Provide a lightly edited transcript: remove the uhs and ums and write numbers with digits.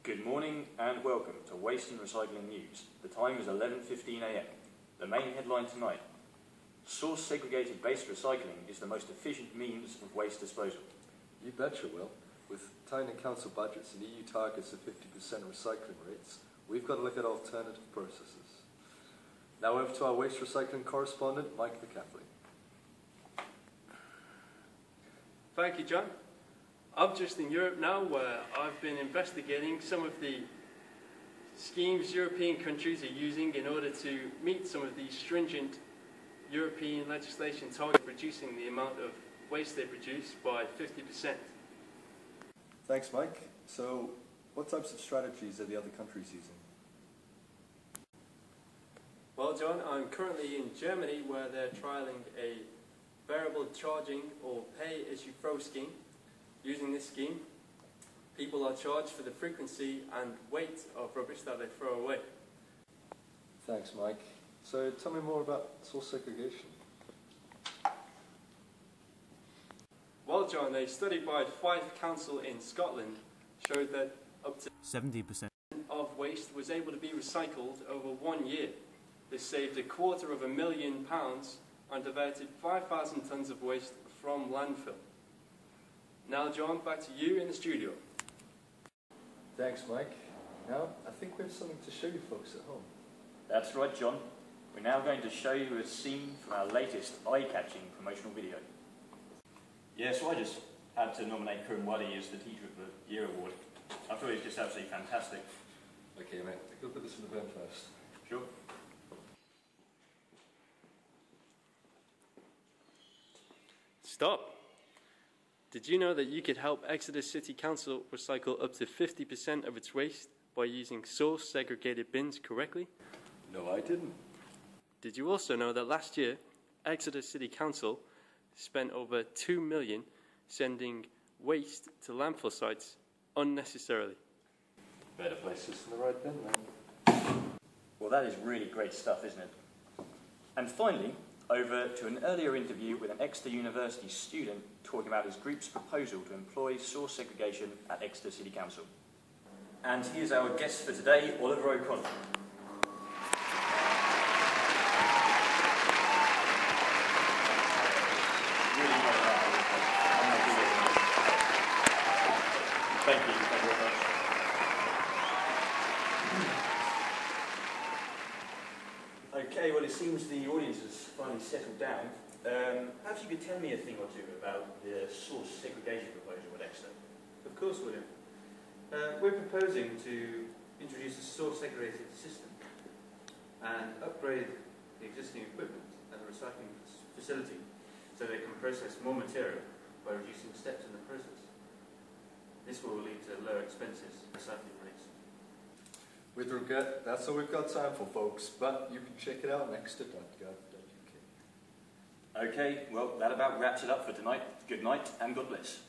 Good morning and welcome to Waste and Recycling News. The time is 11:15 AM. The main headline tonight: source-segregated based recycling is the most efficient means of waste disposal. You betcha, Will. With tiny council budgets and EU targets of 50% recycling rates, we've got to look at alternative processes. Now over to our waste recycling correspondent, Mike McCaffrey. Thank you, John. I'm just in Europe now, where I've been investigating some of the schemes European countries are using in order to meet some of the stringent European legislation target reducing the amount of waste they produce by 50%. Thanks, Mike. So, what types of strategies are the other countries using? Well, John, I'm currently in Germany, where they're trialling a variable charging or pay-as-you-throw scheme. Using this scheme, people are charged for the frequency and weight of rubbish that they throw away. Thanks, Mike. So tell me more about source segregation. Well, John, a study by Fife Council in Scotland showed that up to 70% of waste was able to be recycled over 1 year. This saved £250,000 and diverted 5,000 tonnes of waste from landfill. Now, John, back to you in the studio. Thanks, Mike. Now, I think we have something to show you folks at home. That's right, John. We're now going to show you a scene from our latest eye-catching promotional video. Yeah, so I just had to nominate Karim Wadi as the Teacher of the Year award. I thought it was just absolutely fantastic. Okay, mate. Take a look at this in the bin first. Sure. Stop. Did you know that you could help Exeter City Council recycle up to 50% of its waste by using source-segregated bins correctly? No, I didn't. Did you also know that last year, Exeter City Council spent over $2 million sending waste to landfill sites unnecessarily? Better places in the right bin, then. Well, that is really great stuff, isn't it? And finally, over to an earlier interview with an Exeter University student talking about his group's proposal to employ source segregation at Exeter City Council. And here's our guest for today, Oliver O'Connell. Thank you very much. Okay, well, it seems the audience has finally settled down. Perhaps you could tell me a thing or two about the source segregation proposal at Exeter. Of course, William. We're proposing to introduce a source-segregated system and upgrade the existing equipment at the recycling facility so they can process more material by reducing steps in the process. This will lead to lower expenses and recycling rates. With regret, that's all we've got time for, folks, but you can check it out on exeter.gov.uk. Okay, well, that about wraps it up for tonight. Good night and God bless.